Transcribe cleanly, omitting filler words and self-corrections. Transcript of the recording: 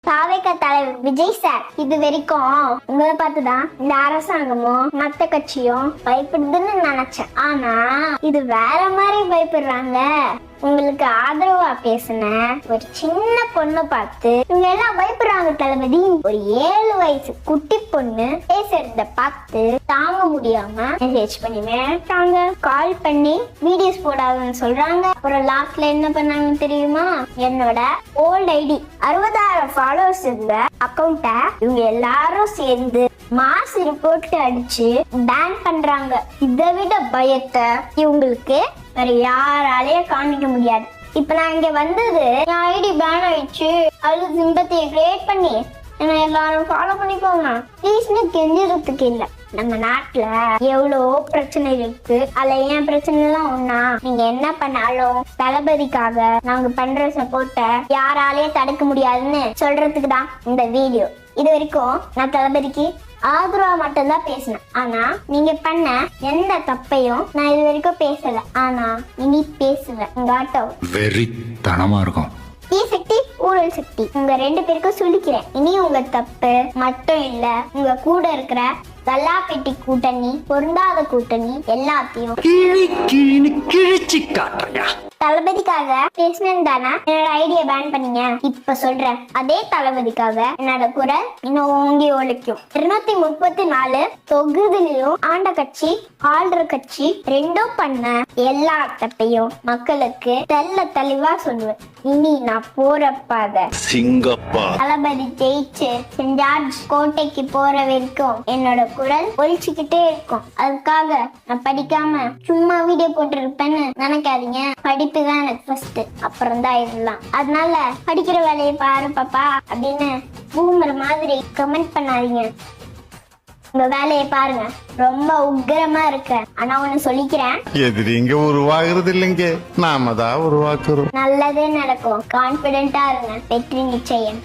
தாவேக தலைவர் விஜய் சார் இது வரைக்கும் உங்களை பார்த்துதான் இந்த அரசாங்கமும் மத்த கட்சியும் பயப்படுதுன்னு நினைச்சேன். ஆனா இது வேற மாதிரி பயப்படுறாங்க. உங்களுக்கு ஆதரவா பேசின ஒரு சின்ன பொண்ணு பார்த்து இவங்க எல்லாம் பயப்படுறாங்க தளபதி. ஒரு 7 வயசு குட்டி பொண்ணு பேசுறத பார்த்து தாங்க முடியாம மெசேஜ் பண்ணி மிரட்டாங்க, கால் பண்ணி வீடியோஸ் போடாதுன்னு சொல்றாங்க. அப்புறம் லாஸ்ட்ல என்ன பண்ணாங்க தெரியுமா? என்னோட ஓல்ட் ஐடி 60,000 ஃபாலோவர்ஸ் இருந்த அக்கௌண்ட இவங்க எல்லாரும் சேர்ந்து மாஸ் ரிப்போர்ட் அடிச்சு பேன் பண்றாங்க. இதை விட பயத்தை இவங்களுக்கு வேற யாராலேயே காமிக்க முடியாது. இப்ப நான் இங்க வந்தது என் ஐடி பேன் ஆயிடுச்சு, அது சிம்பத்தியை கிரியேட் பண்ணி என்ன எல்லாரும் ஃபாலோ பண்ணிக்கோங்க ப்ளீஸ்னு கெஞ்சிறதுக்கு இல்ல. நம்ம நாட்டுல எவ்வளவோ பிரச்சனை இருக்கு, அதுல ஏன் பிரச்சனை எல்லாம் ஒண்ணா நீங்க என்ன பண்ணாலும் தளபதிக்காக நாங்க பண்ற சப்போர்ட்ட யாராலேயே தடுக்க முடியாதுன்னு சொல்றதுக்கு தான் இந்த வீடியோ. இது வரைக்கும் நான் தளபதிக்கு ஆதரவா மட்டும்தான் பேசினேன். ஆனா நீங்க பண்ண எந்த தப்பையும் நான் இது வரைக்கும் பேசல. ஆனா இனி பேசுவேன். உங்க ஆட்டோ வெறித்தனமா இருக்கும். தீ சக்தி ஊழல் சக்தி உங்க 2 பேருக்கும் சொல்லிக்கிறேன். இனி உங்க தப்பு மட்டும் இல்ல, உங்க கூட இருக்கிற கல்லாப்பெட்டி கூட்டணி, பொருந்தாத கூட்டணி எல்லாத்தையும் கிழிச்சு காட்டுறியா? தளபதிக்காக பேசினேன் தானே என்னோட ஐடியா பேன் பண்ணீங்க. இப்ப சொல்றேன், அதே தளபதிக்காக என்னோட குரல் இன்னும் ஓங்கி ஒழிக்கும். 234 தொகுதியிலும் ஆண்ட கட்சி ஆள்ற கட்சி ரெண்டும் பண்ண எல்லா தப்பையும் மக்களுக்கு தெளிவா சொல்லுவேன். இனி நான் போறப்பாக சிங்கப்பா தளபதி ஜெயிச்சு சென்ட் ஜார்ஜ் கோட்டைக்கு போற வரைக்கும் என்னோட குரல் ஒழிச்சுக்கிட்டே இருக்கும். அதுக்காக நான் படிக்காம சும்மா வீடியோ போட்டு இருப்பேன்னு நினைக்காதீங்க. படிப்பு தான் எனக்கு ஃபர்ஸ்ட், அப்புறம் தான் இதெல்லாம். அதனால படிக்கிற வேலையை பாரு பாப்பா அப்படின்னு பூமர் மாதிரி கமெண்ட் பண்ணாதீங்க. உங்க வேலையை பாருங்க, ரொம்ப உக்கிரமா இருக்க. ஆனா ஒண்ணு சொல்லிக்கிறேன், எதிரிங்க உருவாகிறது இல்லைங்க, நாம தான் உருவாக்குறோம். நல்லதே நடக்கும். கான்பிடென்டா இருங்க, வெற்றி நிச்சயம்.